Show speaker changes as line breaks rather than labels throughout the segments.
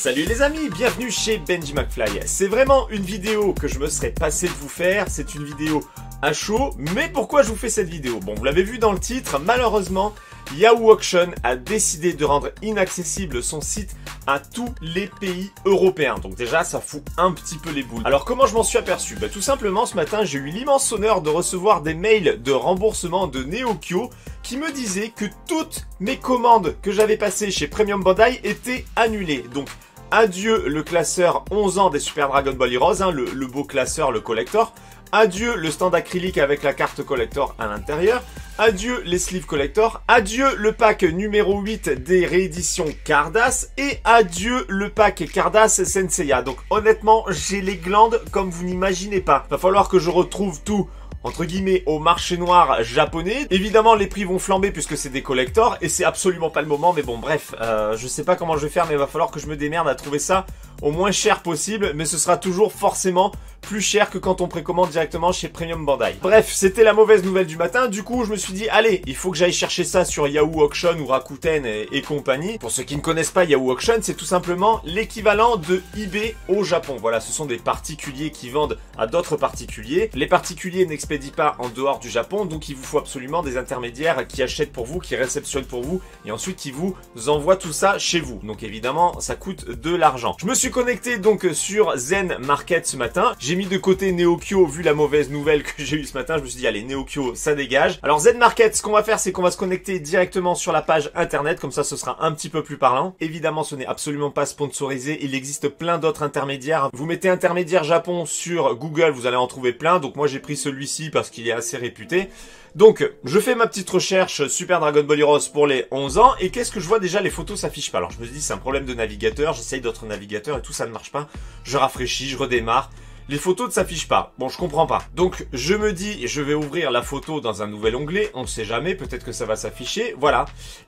Salut les amis, bienvenue chez Benji McFly. C'est vraiment une vidéo que je me serais passé de vous faire, c'est une vidéo à chaud, mais pourquoi je vous fais cette vidéo? Bon, vous l'avez vu dans le titre, malheureusement, Yahoo Auction a décidé de rendre inaccessible son site à tous les pays européens. Donc déjà, ça fout un petit peu les boules. Alors comment je m'en suis aperçu? Tout simplement, ce matin, j'ai eu l'immense honneur de recevoir des mails de remboursement de Neokyo qui me disaient que toutes mes commandes que j'avais passées chez Premium Bandai étaient annulées. Donc adieu le classeur 11 ans des Super Dragon Ball Heroes, le beau classeur, le collector. Adieu le stand acrylique avec la carte collector à l'intérieur. Adieu les sleeves collector. Adieu le pack numéro 8 des rééditions Cardass. Et adieu le pack Cardass Senseiya. Donc honnêtement, j'ai les glandes comme vous n'imaginez pas. Va falloir que je retrouve tout entre guillemets au marché noir japonais. Évidemment les prix vont flamber puisque c'est des collectors et c'est absolument pas le moment, mais bon bref, je sais pas comment je vais faire, mais il va falloir que je me démerde à trouver ça au moins cher possible, mais ce sera toujours forcément plus cher que quand on précommande directement chez Premium Bandai. Bref, c'était la mauvaise nouvelle du matin, du coup je me suis dit allez, il faut que j'aille chercher ça sur Yahoo Auction ou Rakuten et compagnie. Pour ceux qui ne connaissent pas Yahoo Auction, c'est tout simplement l'équivalent de eBay au Japon. Voilà, ce sont des particuliers qui vendent à d'autres particuliers. Les particuliers n'expédient pas en dehors du Japon, donc il vous faut absolument des intermédiaires qui achètent pour vous, qui réceptionnent pour vous et ensuite qui vous envoient tout ça chez vous. Donc évidemment, ça coûte de l'argent. Je me suis connecté donc sur Zen Market ce matin. J'ai mis de côté Neokyo vu la mauvaise nouvelle que j'ai eue ce matin. Je me suis dit allez, Neokyo ça dégage. Alors Zen Market, ce qu'on va faire, c'est qu'on va se connecter directement sur la page internet, comme ça ce sera un petit peu plus parlant. Évidemment, ce n'est absolument pas sponsorisé. Il existe plein d'autres intermédiaires. Vous mettez intermédiaire Japon sur Google, vous allez en trouver plein. Donc moi j'ai pris celui-ci parce qu'il est assez réputé. Donc, je fais ma petite recherche Super Dragon Ball Heroes pour les 11 ans, et qu'est-ce que je vois déjà? Les photos s'affichent pas. Alors je me dis c'est un problème de navigateur, j'essaye d'autres navigateurs et tout ça ne marche pas. Je rafraîchis, je redémarre. Les photos ne s'affichent pas. Bon, je comprends pas. Donc, je me dis, je vais ouvrir la photo dans un nouvel onglet. On ne sait jamais, peut-être que ça va s'afficher. Voilà.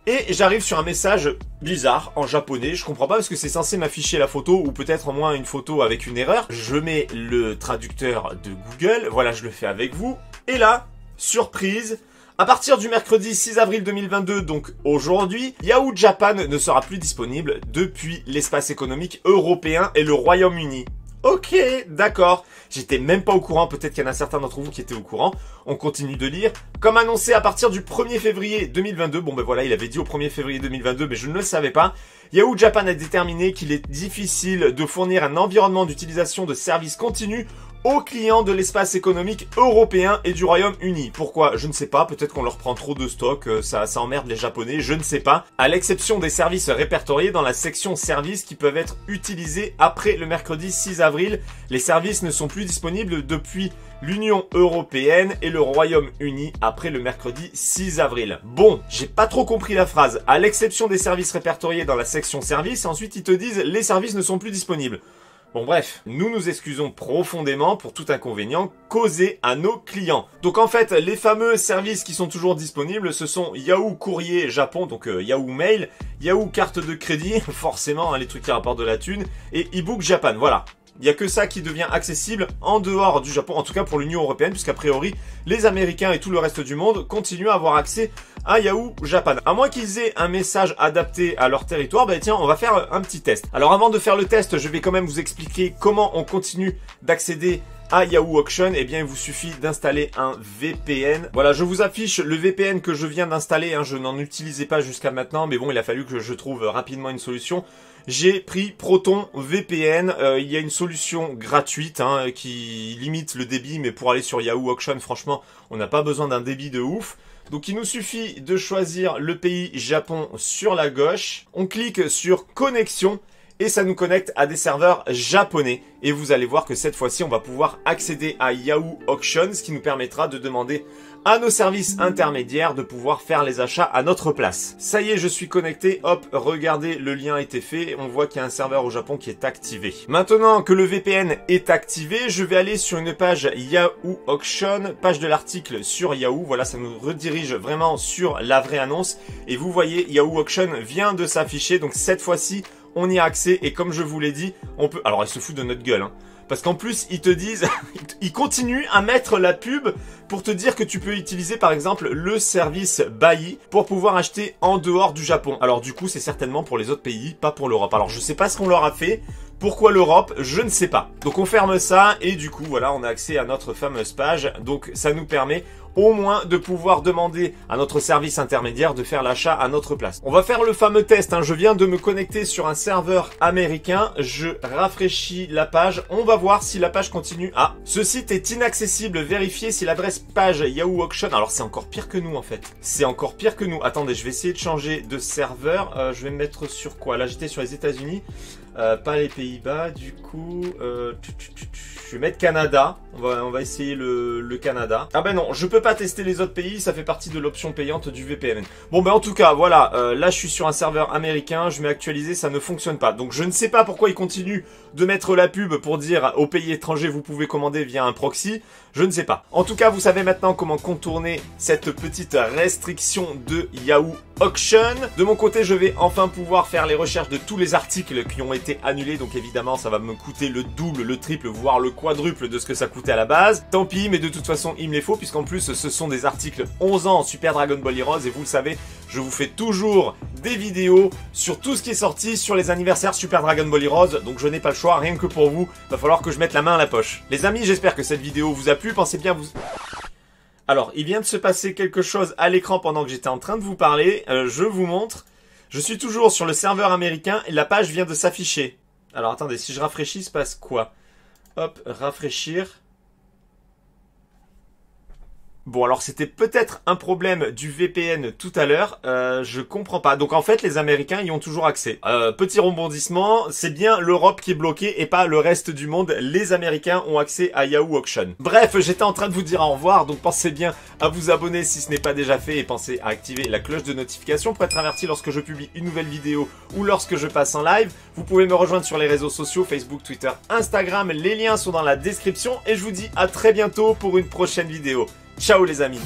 Et j'arrive sur un message bizarre en japonais. Je comprends pas parce que c'est censé m'afficher la photo ou peut-être au moins une photo avec une erreur. Je mets le traducteur de Google. Voilà, je le fais avec vous. Et là, surprise, à partir du mercredi 6 avril 2022, donc aujourd'hui, Yahoo Japan ne sera plus disponible depuis l'espace économique européen et le Royaume-Uni. Ok, d'accord. J'étais même pas au courant, peut-être qu'il y en a certains d'entre vous qui étaient au courant. On continue de lire. Comme annoncé à partir du 1er février 2022, bon ben voilà, il avait dit au 1er février 2022, mais je ne le savais pas. Yahoo Japan a déterminé qu'il est difficile de fournir un environnement d'utilisation de services continus aux clients de l'espace économique européen et du Royaume-Uni. Pourquoi? Je ne sais pas, peut-être qu'on leur prend trop de stock, ça emmerde les Japonais, je ne sais pas. À l'exception des services répertoriés dans la section services qui peuvent être utilisés après le mercredi 6 avril, les services ne sont plus disponibles depuis l'Union Européenne et le Royaume-Uni après le mercredi 6 avril. Bon, j'ai pas trop compris la phrase. À l'exception des services répertoriés dans la section services, ensuite ils te disent les services ne sont plus disponibles. Bon bref, nous nous excusons profondément pour tout inconvénient causé à nos clients. Donc en fait, les fameux services qui sont toujours disponibles, ce sont Yahoo Courrier Japon, donc Yahoo Mail, Yahoo Carte de crédit, forcément, les trucs qui rapportent de la thune, et eBook Japan, voilà. Il n'y a que ça qui devient accessible en dehors du Japon, en tout cas pour l'Union Européenne, puisqu'a priori, les Américains et tout le reste du monde continuent à avoir accès à Yahoo Japan. À moins qu'ils aient un message adapté à leur territoire, tiens, on va faire un petit test. Alors avant de faire le test, je vais quand même vous expliquer comment on continue d'accéder à Yahoo Auction. Eh bien, il vous suffit d'installer un VPN. Voilà, je vous affiche le VPN que je viens d'installer. Je n'en utilisais pas jusqu'à maintenant, mais bon, il a fallu que je trouve rapidement une solution. J'ai pris Proton VPN. Il y a une solution gratuite qui limite le débit, mais pour aller sur Yahoo Auction, franchement, on n'a pas besoin d'un débit de ouf. Donc il nous suffit de choisir le pays Japon sur la gauche. On clique sur connexion et ça nous connecte à des serveurs japonais. Et vous allez voir que cette fois-ci, on va pouvoir accéder à Yahoo Auction, ce qui nous permettra de demander à nos services intermédiaires de pouvoir faire les achats à notre place. Ça y est, je suis connecté. Hop, regardez, le lien a été fait. On voit qu'il y a un serveur au Japon qui est activé. Maintenant que le VPN est activé, je vais aller sur une page Yahoo Auction, page de l'article sur Yahoo. Voilà, ça nous redirige vraiment sur la vraie annonce. Et vous voyez, Yahoo Auction vient de s'afficher. Donc cette fois-ci, on y a accès. Et comme je vous l'ai dit, on peut... Alors, il se fout de notre gueule, Parce qu'en plus, ils te disent, ils continuent à mettre la pub pour te dire que tu peux utiliser par exemple le service Bailly pour pouvoir acheter en dehors du Japon. Alors du coup, c'est certainement pour les autres pays, pas pour l'Europe. Alors je sais pas ce qu'on leur a fait. Pourquoi l'Europe? Je ne sais pas. Donc on ferme ça et du coup, voilà, on a accès à notre fameuse page. Donc ça nous permet au moins de pouvoir demander à notre service intermédiaire de faire l'achat à notre place. On va faire le fameux test, hein. Je viens de me connecter sur un serveur américain, je rafraîchis la page, on va voir si la page continue. Ah, ce site est inaccessible, vérifiez si l'adresse page Yahoo Auction, alors c'est encore pire que nous en fait. C'est encore pire que nous. Attendez, je vais essayer de changer de serveur, je vais me mettre sur quoi? Là j'étais sur les États-Unis, pas les Pays-Bas, du coup, je vais mettre Canada. On va essayer le Canada. Ah ben non, je peux pas tester les autres pays, ça fait partie de l'option payante du VPN. Bon ben en tout cas, voilà, là je suis sur un serveur américain, je mets actualiser, ça ne fonctionne pas. Donc je ne sais pas pourquoi ils continuent de mettre la pub pour dire aux pays étrangers vous pouvez commander via un proxy. Je ne sais pas. En tout cas, vous savez maintenant comment contourner cette petite restriction de Yahoo Auction. De mon côté, je vais enfin pouvoir faire les recherches de tous les articles qui ont été annulés. Donc évidemment, ça va me coûter le double, le triple, voire le quadruple de ce que ça coûtait à la base. Tant pis, mais de toute façon, il me les faut, puisqu'en plus, ce sont des articles 11 ans en Super Dragon Ball Heroes. Et vous le savez, je vous fais toujours des vidéos sur tout ce qui est sorti sur les anniversaires Super Dragon Ball Heroes. Donc je n'ai pas le choix, rien que pour vous, va falloir que je mette la main à la poche. Les amis, j'espère que cette vidéo vous a plu. Pensez bien vous... Alors, il vient de se passer quelque chose à l'écran pendant que j'étais en train de vous parler. Je vous montre. Je suis toujours sur le serveur américain et la page vient de s'afficher. Alors, attendez, si je rafraîchis, il se passe quoi? Hop, rafraîchir. Bon, alors c'était peut-être un problème du VPN tout à l'heure, je comprends pas. Donc en fait, les Américains y ont toujours accès. Petit rebondissement, c'est bien l'Europe qui est bloquée et pas le reste du monde. Les Américains ont accès à Yahoo Auction. Bref, j'étais en train de vous dire au revoir, donc pensez bien à vous abonner si ce n'est pas déjà fait et pensez à activer la cloche de notification pour être averti lorsque je publie une nouvelle vidéo ou lorsque je passe en live. Vous pouvez me rejoindre sur les réseaux sociaux, Facebook, Twitter, Instagram, les liens sont dans la description et je vous dis à très bientôt pour une prochaine vidéo. Ciao les amis!